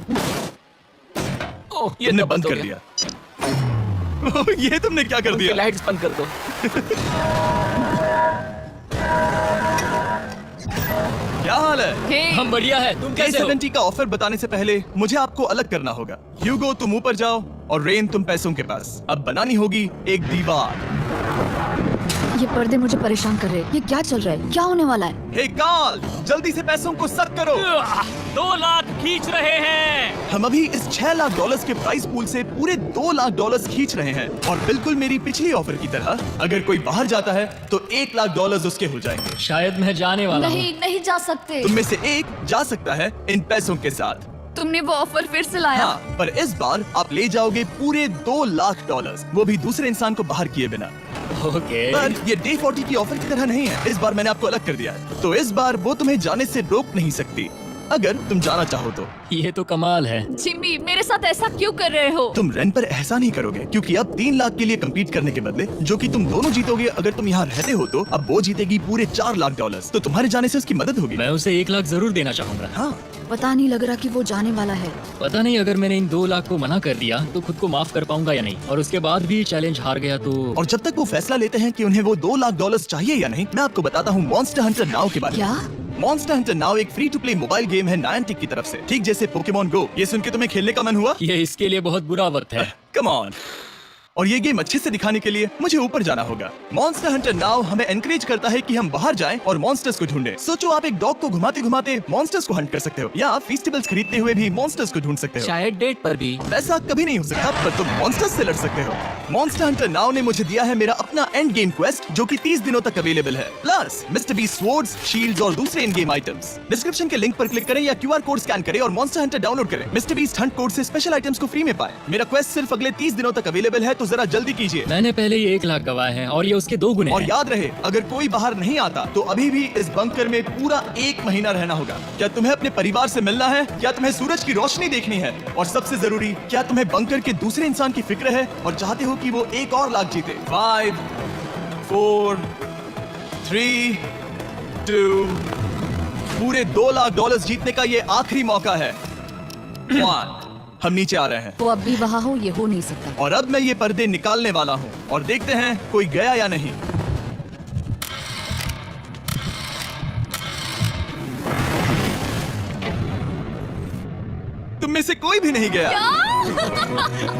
Speaker 4: ये
Speaker 1: तुमने
Speaker 4: तो
Speaker 1: बंद
Speaker 4: हो
Speaker 1: कर
Speaker 4: गया।
Speaker 1: दिया। ये तुमने क्या कर दिया?
Speaker 4: लाइट्स बंद कर दो।
Speaker 1: क्या हाल है?
Speaker 2: हे,
Speaker 3: हम बढ़िया है, तुम
Speaker 1: डे
Speaker 3: कैसे हो?
Speaker 1: 70 का ऑफर बताने से पहले मुझे आपको अलग करना होगा। ह्यूगो तुम ऊपर जाओ और रेन तुम पैसों के पास। अब बनानी होगी एक दीवार।
Speaker 2: ये पर्दे मुझे परेशान कर रहे हैं। ये क्या चल रहा है? क्या होने वाला है?
Speaker 1: हे काल, जल्दी से पैसों को सक करो।
Speaker 3: 2 लाख खींच रहे हैं।
Speaker 1: हम अभी इस $6 लाख के प्राइस पूल से पूरे $2 लाख खींच रहे हैं और बिल्कुल मेरी पिछली ऑफर की तरह अगर कोई बाहर जाता है तो $1 लाख उसके हो जाएंगे।
Speaker 3: शायद मैं जाने वाला हूँ।
Speaker 2: नहीं, नहीं जा सकते।
Speaker 1: तुम में से एक जा सकता है इन पैसों के साथ।
Speaker 2: तुमने वो ऑफर फिर से लाया।
Speaker 1: हाँ, पर इस बार आप ले जाओगे पूरे $2 लाख, वो भी दूसरे इंसान को बाहर किए बिना।
Speaker 3: ओके।
Speaker 1: पर ये डे 40 की ऑफर की तरह नहीं है। इस बार मैंने आपको अलग कर दिया है, तो इस बार वो तुम्हें जाने से रोक नहीं सकती। अगर तुम जाना चाहो तो।
Speaker 3: ये तो कमाल है।
Speaker 2: जिमी, मेरे साथ ऐसा क्यों कर रहे हो?
Speaker 1: तुम रेन पर एहसान ही करोगे क्योंकि अब 3 लाख के लिए कम्पीट करने के बदले जो कि तुम दोनों जीतोगे अगर तुम यहाँ रहते हो, तो अब वो जीतेगी पूरे 4 लाख डॉलर। तो तुम्हारे जाने से उसकी मदद होगी।
Speaker 3: मैं उसे 1 लाख जरूर देना चाहूंगा।
Speaker 1: हाँ,
Speaker 2: पता नहीं लग रहा कि वो जाने वाला है।
Speaker 3: पता नहीं अगर मैंने इन 2 लाख को मना कर दिया तो खुद को माफ कर पाऊंगा या नहीं, और उसके बाद भी चैलेंज हार गया तो।
Speaker 1: और जब तक वो फैसला लेते हैं कि उन्हें वो 2 लाख डॉलर चाहिए या नहीं, मैं आपको बताता हूँ मॉन्स्टर हंटर नाउ के बारे में।
Speaker 2: क्या?
Speaker 1: मॉन्स्टर हंटर नाउ एक free to play mobile game है नायंटिक की तरफ से, ठीक जैसे पोकेमॉन गो। ये सुन के तुम्हें खेलने का मन हुआ?
Speaker 3: ये इसके लिए बहुत बुरा वक्त है।
Speaker 1: Come on. और ये गेम अच्छे से दिखाने के लिए मुझे ऊपर जाना होगा। मॉन्स्टर हंटर नाउ हमें एनकरेज करता है कि हम बाहर जाएं और मॉन्स्टर्स को ढूंढें। सोचो आप एक डॉग को घुमाते घुमाते मॉन्स्टर्स को हंट कर सकते हो, या आप फेस्टिवल्स खरीदते हुए भी मॉन्स्टर्स को ढूंढ सकते हो।
Speaker 4: शायद डेट पर भी।
Speaker 1: वैसा कभी नहीं हो सकता, पर तुम मॉन्स्टर्स से लड़ सकते हो। मॉन्स्टर हंटर नाउ ने मुझे दिया है मेरा अपना एंड गेम क्वेस्ट, जो कि 30 दिनों तक अवेलेबल है, plus mister beast swords, shields और दूसरे इन गेम आइटम्स। डिस्क्रिप्शन के लिंक पर क्लिक करें या QR कोड स्कैन करें और मॉन्स्टर हंटर डाउनलोड करें। मिस्टर बीस्ट हंट कोड से स्पेशल आइटम्स को फ्री में पाएं। मेरा क्वेस्ट सिर्फ अगले 30 दिनों तक अवेलेबल है, तो जरा जल्दी कीजिए।
Speaker 3: मैंने पहले ही 1 लाख गवाए हैं और ये उसके 2 गुने
Speaker 1: और
Speaker 3: हैं।
Speaker 1: याद रहे, अगर कोई बाहर नहीं आता तो अभी भी इस बंकर में पूरा 1 महीना रहना होगा। क्या तुम्हें अपने परिवार से मिलना है? क्या तुम्हें सूरज की रोशनी देखनी है? और सबसे जरूरी, क्या तुम्हें बंकर के दूसरे इंसान की फिक्र है और चाहते हो कि वो 1 और लाख जीते? 5, 4, 3, 2, पूरे 2 लाख डॉलर जीतने का ये आखिरी मौका है। 1, हम नीचे आ रहे हैं
Speaker 2: वो अब भी वहाँ हो, ये हो नहीं सकता।
Speaker 1: और अब मैं ये पर्दे निकालने वाला हूँ और देखते हैं कोई गया या नहीं। तुम में से कोई भी नहीं गया।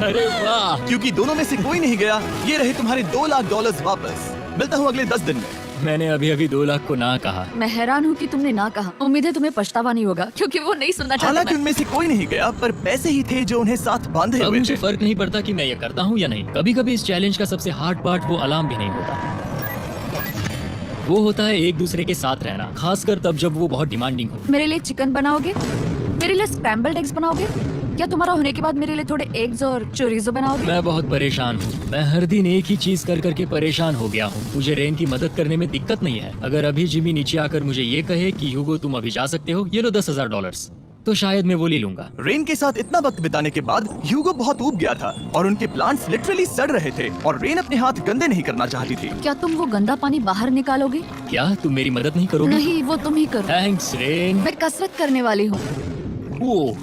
Speaker 3: अरे वाह!
Speaker 1: क्योंकि दोनों में से कोई नहीं गया, ये रहे तुम्हारे 2 लाख डॉलर वापस। मिलता हूँ अगले 10 दिन में।
Speaker 3: मैंने अभी अभी 2 लाख को ना कहा।
Speaker 2: मैं हैरान हूँ कि तुमने ना कहा। उम्मीद है तुम्हें पछतावा नहीं होगा, क्योंकि वो नहीं सुनना चाहता।
Speaker 1: हालांकि
Speaker 2: मैं।
Speaker 1: उनमें से कोई नहीं गया, पर पैसे ही थे जो उन्हें साथ बांधे
Speaker 3: अब
Speaker 1: हुए
Speaker 3: मुझे
Speaker 1: थे।
Speaker 3: फर्क नहीं पड़ता कि मैं ये करता हूँ या नहीं। कभी कभी इस चैलेंज का सबसे हार्ड पार्ट वो अलार्म भी नहीं होता, वो होता है एक दूसरे के साथ रहना, खासकर तब जब वो बहुत डिमांडिंग हो।
Speaker 2: मेरे लिए चिकन बनाओगे? मेरे लिए स्क्रैम्बल्ड एग्स बनाओगे? क्या तुम्हारा होने के बाद मेरे लिए थोड़े एग्स और चोरिजो बनाओगे?
Speaker 3: मैं बहुत परेशान हूँ। मैं हर दिन एक ही चीज कर करके परेशान हो गया हूँ। मुझे रेन की मदद करने में दिक्कत नहीं है। अगर अभी जिमी नीचे आकर मुझे ये कहे कि ह्यूगो तुम अभी जा सकते हो, ये लो $10,000, तो शायद मैं वो ले लूंगा।
Speaker 1: रेन के साथ इतना वक्त बिताने के बाद ह्यूगो बहुत ऊब गया था और उनके प्लांट्स लिटरली सड़ रहे थे और रेन अपने हाथ गंदे नहीं करना चाहती थी।
Speaker 2: क्या तुम वो गंदा पानी बाहर निकालोगे?
Speaker 3: क्या तुम मेरी मदद नहीं करोगे?
Speaker 2: नहीं, वो तुम ही करो।
Speaker 3: Thanks rain.
Speaker 2: मैं कसरत करने वाली हूँ।
Speaker 3: वो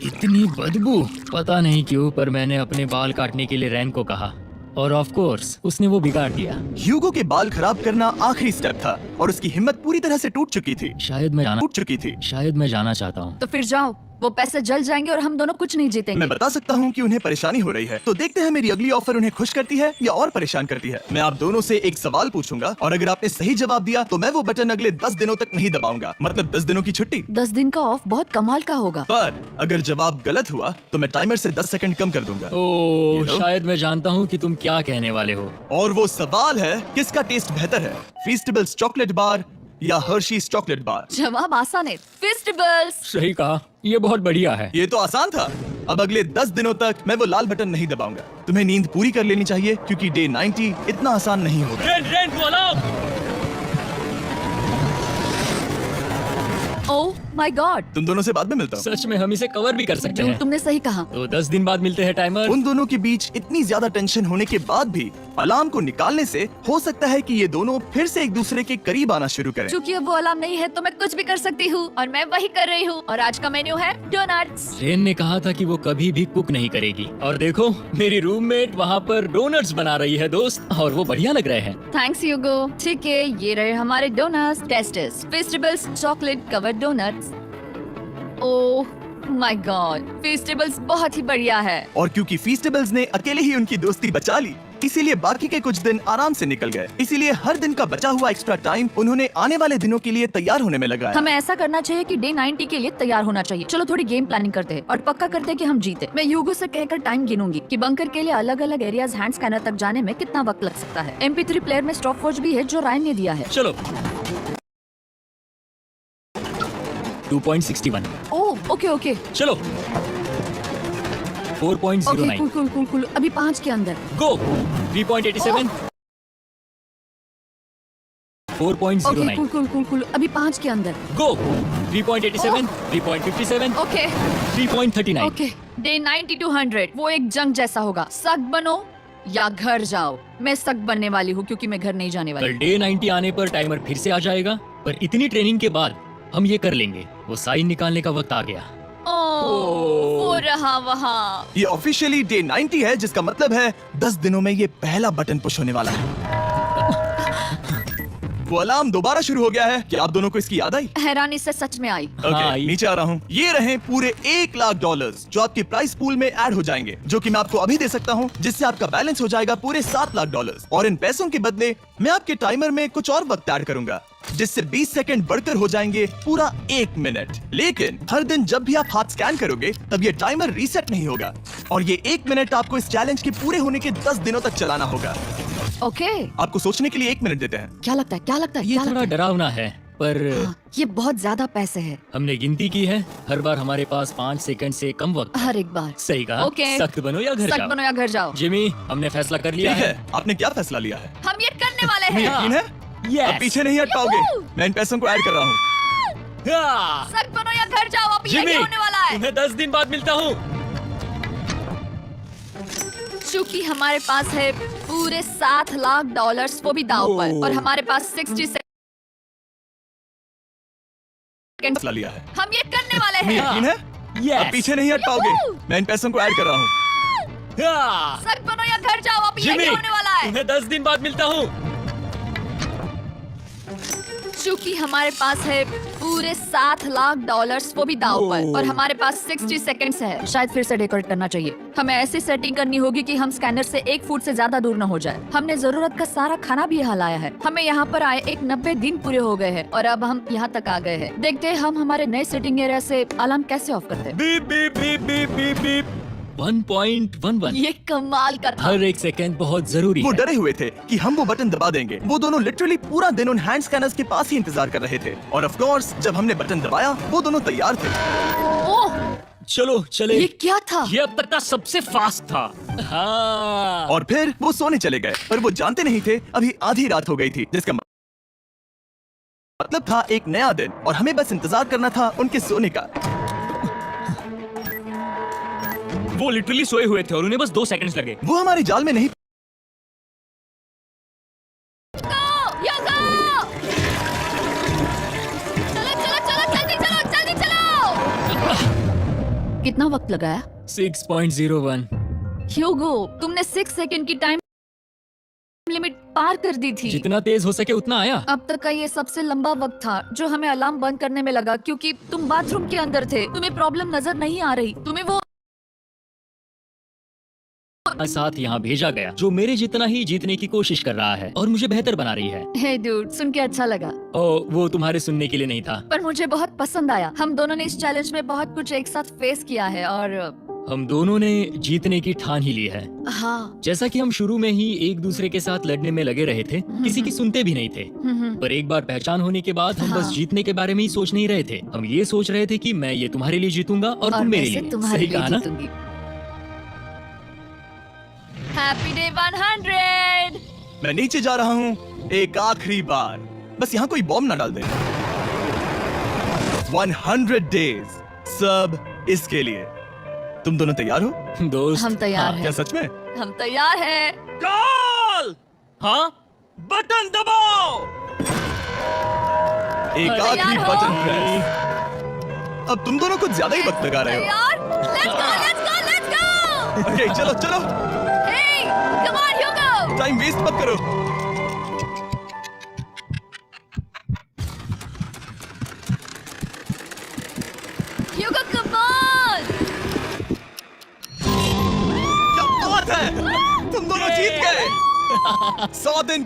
Speaker 3: इतनी बदबू, पता नहीं क्यों, पर मैंने अपने बाल काटने के लिए रैन को कहा और ऑफ कोर्स उसने वो बिगाड़ दिया।
Speaker 1: ह्यूगो के बाल खराब करना आखिरी स्टेप था और उसकी हिम्मत पूरी तरह से टूट चुकी थी।
Speaker 3: शायद मैं जाना चाहता हूँ।
Speaker 2: तो फिर जाओ, वो पैसे जल जाएंगे और हम दोनों कुछ नहीं जीतेंगे।
Speaker 1: मैं बता सकता हूँ कि उन्हें परेशानी हो रही है, तो देखते हैं मेरी अगली ऑफर उन्हें खुश करती है या और परेशान करती है। मैं आप दोनों से एक सवाल पूछूंगा और अगर आपने सही जवाब दिया तो मैं वो बटन अगले 10 दिनों तक नहीं दबाऊंगा, मतलब 10 दिनों की छुट्टी।
Speaker 2: 10 दिन का ऑफ बहुत कमाल का होगा।
Speaker 1: पर अगर जवाब गलत हुआ तो मैं टाइमर से 10 सेकंड कम कर दूंगा।
Speaker 3: ओह,
Speaker 1: You know?
Speaker 3: शायद मैं जानता हूँ कि तुम क्या कहने वाले हो।
Speaker 1: और वो सवाल है, किसका टेस्ट बेहतर है, फेस्टिवल्स चॉकलेट बार या हर्शीज चॉकलेट बार?
Speaker 2: जवाब आसान है, फेस्टिवल्स।
Speaker 3: सही कहा, ये बहुत बढ़िया है।
Speaker 1: ये तो आसान था। अब अगले 10 दिनों तक मैं वो लाल बटन नहीं दबाऊंगा। तुम्हें नींद पूरी कर लेनी चाहिए क्योंकि डे 90 इतना आसान नहीं होगा।
Speaker 2: ओह माय गॉड,
Speaker 1: तुम दोनों से बाद में मिलता हूँ।
Speaker 3: सच में हम इसे कवर भी कर सकते हैं।
Speaker 2: तुमने सही कहा।
Speaker 3: तो 10 दिन बाद मिलते हैं टाइमर।
Speaker 1: उन दोनों के बीच इतनी ज्यादा टेंशन होने के बाद भी अलार्म को निकालने से हो सकता है कि ये दोनों फिर से एक दूसरे के करीब आना शुरू करें।
Speaker 2: क्योंकि अब वो अलार्म नहीं है तो मैं कुछ भी कर सकती हूँ और मैं वही कर रही हूँ। और आज का मेन्यू है डोनट्स।
Speaker 3: रेन ने कहा था कि वो कभी भी कुक नहीं करेगी, और देखो मेरी रूममेट वहाँ पर डोनट्स बना रही है दोस्त, और वो बढ़िया लग रहे हैं।
Speaker 2: Thanks Hugo. ठीक है, ये रहे हमारे donuts. Testers, festivals chocolate covered donuts. Oh my God, festivals बहुत ही बढ़िया है।
Speaker 1: और क्योंकि फेस्टिवल्स ने अकेले ही उनकी दोस्ती बचा ली, इसीलिए बाकी के कुछ दिन आराम से निकल गए। इसीलिए हर दिन का बचा हुआ एक्स्ट्रा टाइम उन्होंने आने वाले दिनों के लिए तैयार होने में लगाया।
Speaker 2: हमें ऐसा करना चाहिए कि डे 90 के लिए तैयार होना चाहिए। चलो थोड़ी गेम प्लानिंग करते हैं और पक्का करते हैं कि हम जीते। मैं यूगो से कहकर टाइम गिनूंगी कि बंकर के लिए अलग अलग एरियाज हैंड स्कैनर तक जाने में कितना वक्त लग सकता है। MP3 प्लेयर में स्टॉपवॉच भी है जो रायन ने दिया है।
Speaker 3: चलो 2.61।
Speaker 2: ओह ओके ओके
Speaker 3: चलो 4.09।
Speaker 2: Cool cool cool cool. अभी 5 के अंदर।
Speaker 3: गो 3.87।
Speaker 2: Okay
Speaker 3: 4.09
Speaker 2: cool cool cool cool अभी 5 के अंदर
Speaker 3: गो 3.87 3.57
Speaker 2: ओके
Speaker 3: 3.39
Speaker 2: ओके डे 90 to 100 वो एक जंग जैसा होगा सख्त बनो या घर जाओ मैं सख्त बनने वाली हूँ क्योंकि मैं घर नहीं जाने वाली
Speaker 3: कल डे 90 आने पर टाइमर फिर से आ जाएगा, पर इतनी ट्रेनिंग के बाद हम ये कर लेंगे। वो साइन निकालने का वक्त आ गया।
Speaker 2: वो रहा वहाँ
Speaker 1: ये ऑफिशियली डे 90 है, जिसका मतलब है 10 दिनों में ये पहला बटन पुश होने वाला है। वो अलार्म दोबारा शुरू हो गया है। क्या आप दोनों को इसकी याद आई?
Speaker 2: हैरानी से सच में आई
Speaker 1: ओके,
Speaker 3: हाँ,
Speaker 1: नीचे आ रहा हूँ। ये रहे पूरे $1,00,000 जो आपके प्राइस पूल में ऐड हो जाएंगे, जो कि मैं आपको अभी दे सकता हूँ, जिससे आपका बैलेंस हो जाएगा पूरे $7,00,000। और इन पैसों के बदले मैं आपके टाइमर में कुछ और वक्त ऐड करूंगा, जिससे 20 सेकंड बढ़कर हो जाएंगे पूरा 1 मिनट। लेकिन हर दिन जब भी आप हाथ स्कैन करोगे तब ये टाइमर रीसेट नहीं होगा, और ये 1 मिनट आपको इस चैलेंज के पूरे होने के 10 दिनों तक चलाना होगा।
Speaker 2: ओके
Speaker 1: आपको सोचने के लिए 1 मिनट देते हैं।
Speaker 2: क्या लगता है क्या लगता है
Speaker 3: ये
Speaker 2: क्या
Speaker 3: थोड़ा
Speaker 2: लगता
Speaker 3: डरावना है, पर
Speaker 2: है हाँ, ये बहुत ज्यादा पैसे है
Speaker 3: हमने गिनती की है, हर बार हमारे पास 5 सेकंड से कम वक्त।
Speaker 2: हर एक बार
Speaker 3: सही कहा।
Speaker 2: ओके।
Speaker 3: सख्त बनो या घर
Speaker 2: सख्त
Speaker 3: जाओ।
Speaker 2: बनो या घर जाओ
Speaker 3: जिमी, हमने फैसला कर लिया
Speaker 1: ठीक
Speaker 3: है।
Speaker 1: है, आपने क्या फैसला लिया है?
Speaker 2: हम ये करने वाले
Speaker 1: तुम्हें
Speaker 2: हैं
Speaker 1: यकीन है?
Speaker 3: Yes.
Speaker 1: अब पीछे नहीं हट पाओगे। मैं इन पैसों को ऐड कर रहा हूँ।
Speaker 3: हाँ।
Speaker 2: सख्त बनो या घर जाओ अब ये
Speaker 3: जिमी,
Speaker 2: होने वाला है
Speaker 3: तुम्हें 10 दिन बाद मिलता हूँ।
Speaker 2: चूंकि हमारे पास है पूरे $7,00,000 वो भी दाव पर और हमारे पास 60 सेकंड
Speaker 1: फैसला लिया है।
Speaker 2: हम ये करने वाले
Speaker 1: तुम्हें
Speaker 2: हैं
Speaker 1: यकीन है?
Speaker 3: Yes.
Speaker 1: अब पीछे नहीं हट पाओगे। मैं इन पैसों को ऐड कर रहा हूँ।
Speaker 3: हाँ।
Speaker 2: सख्त बनो या घर जाओ अब ये
Speaker 3: जिमी,
Speaker 2: होने वाला है
Speaker 3: तुम्हें 10 दिन बाद मिलता हूँ।
Speaker 2: चूंकि हमारे पास है पूरे $7,00,000 वो भी दाव पर और हमारे पास 60 सेकंड्स है। शायद फिर से डेकोरेट करना चाहिए। हमें ऐसी सेटिंग करनी होगी कि हम स्कैनर से 1 फुट से ज्यादा दूर न हो जाए। हमने जरूरत का सारा खाना भी यहाँ लाया है। हमें यहाँ पर आए एक 90 दिन पूरे हो गए हैं और अब हम यहाँ तक आ गए हैं। देखते हैं हम हमारे नए सेटिंग एरिया से अलार्म कैसे ऑफ करते हैं।
Speaker 3: Beep beep beep beep beep beep 1.11।
Speaker 2: ये कमाल का था।
Speaker 3: हर एक सेकंड बहुत जरूरी
Speaker 1: वो
Speaker 3: है।
Speaker 1: डरे हुए थे कि हम वो बटन दबा देंगे। वो दोनों लिटरली पूरा दिन उन हैंड स्कैनर्स के पास ही इंतजार कर रहे थे, और ऑफ कोर्स जब हमने बटन दबाया वो दोनों तैयार थे।
Speaker 2: ओह,
Speaker 3: चलो चले।
Speaker 2: ये क्या था?
Speaker 3: ये अब तक का सबसे फास्ट था। हाँ।
Speaker 1: और फिर वो सोने चले गए, पर वो जानते नहीं थे अभी आधी रात हो गई थी, जिसका मतलब था एक नया दिन, और हमें बस इंतजार करना था उनके सोने का।
Speaker 3: वो लिटरली सोए हुए थे और उन्हें बस 2 सेकंड्स लगे।
Speaker 1: वो हमारे जाल में नहीं।
Speaker 2: योगा! चलो चलो चलो जल्दी चलो कितना वक्त लगाया?
Speaker 3: 6.01।
Speaker 2: ह्यूगो, तुमने 6 सेकंड की टाइम लिमिट पार कर दी थी।
Speaker 3: जितना तेज हो सके उतना आया।
Speaker 2: अब तक का ये सबसे लंबा वक्त था जो हमें अलार्म बंद करने में लगा, क्योंकि तुम बाथरूम के अंदर थे। तुम्हें प्रॉब्लम नजर नहीं आ रही। तुम्हें वो
Speaker 3: साथ यहाँ भेजा गया जो मेरे जितना ही जीतने की कोशिश कर रहा है और मुझे बेहतर बना रही है।
Speaker 2: हे डूड, सुन के अच्छा लगा,
Speaker 3: वो तुम्हारे सुनने के लिए नहीं था,
Speaker 2: पर मुझे बहुत पसंद आया। हम दोनों ने इस चैलेंज में बहुत कुछ एक साथ फेस किया है और
Speaker 3: हम दोनों ने जीतने की ठान ही ली है।
Speaker 2: हाँ।
Speaker 3: जैसा कि हम शुरू में ही एक दूसरे के साथ लड़ने में लगे रहे थे, किसी की सुनते भी नहीं थे। पर एक बार पहचान होने के बाद हम बस
Speaker 2: हाँ।
Speaker 3: जीतने के बारे में ही सोच नहीं रहे थे। हम ये सोच रहे थे कि मैं ये तुम्हारे लिए जीतूंगा और तुम मेरे
Speaker 2: मैं
Speaker 3: लिए।
Speaker 2: तुम्हारे
Speaker 3: सही
Speaker 2: लिए
Speaker 3: कहा ना?
Speaker 2: जीतूंगी। Happy day 100।
Speaker 1: मैं नीचे जा रहा हूँ एक आखिरी बार, बस यहाँ कोई बॉम्ब ना डाल दे। 100 डेज, सब इसके लिए। तुम दोनों तैयार हो?
Speaker 3: दोस्त,
Speaker 2: हम तैयार
Speaker 1: क्या
Speaker 2: हैं।
Speaker 1: सच में?
Speaker 2: हम तैयार हैं।
Speaker 3: कॉल। हाँ, बटन दबाओ।
Speaker 1: एक
Speaker 2: तैयार
Speaker 1: आखिरी
Speaker 2: हो?
Speaker 1: Button press. अब तुम दोनों कुछ ज्यादा ही वक्त लगा रहे हो।
Speaker 2: तैयार? Let's go, let's go, let's go!
Speaker 1: Okay, चलो चलो,
Speaker 2: Hey, come on, Hugo!
Speaker 1: Time waste मत करो।
Speaker 2: Hugo, come on!
Speaker 1: क्या बात है, तुम दोनों जीत गए। 100 दिन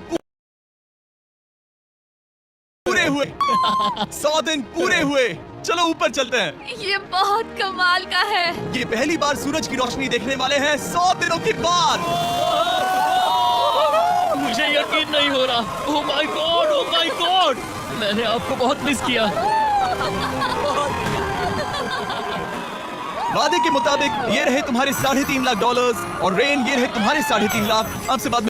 Speaker 1: पूरे हुए। 100 दिन पूरे हुए। चलो ऊपर चलते हैं।
Speaker 2: ये बहुत कमाल का है।
Speaker 1: ये पहली बार सूरज की रोशनी देखने वाले हैं 100 दिनों के बाद।
Speaker 3: मुझे यकीन नहीं हो रहा। ओह my God, oh my God, मैंने आपको बहुत मिस किया।
Speaker 1: वादे के मुताबिक ये रहे तुम्हारे $3.5 लाख और रेन ये रहे तुम्हारे 3.5 लाख। आपसे बाद में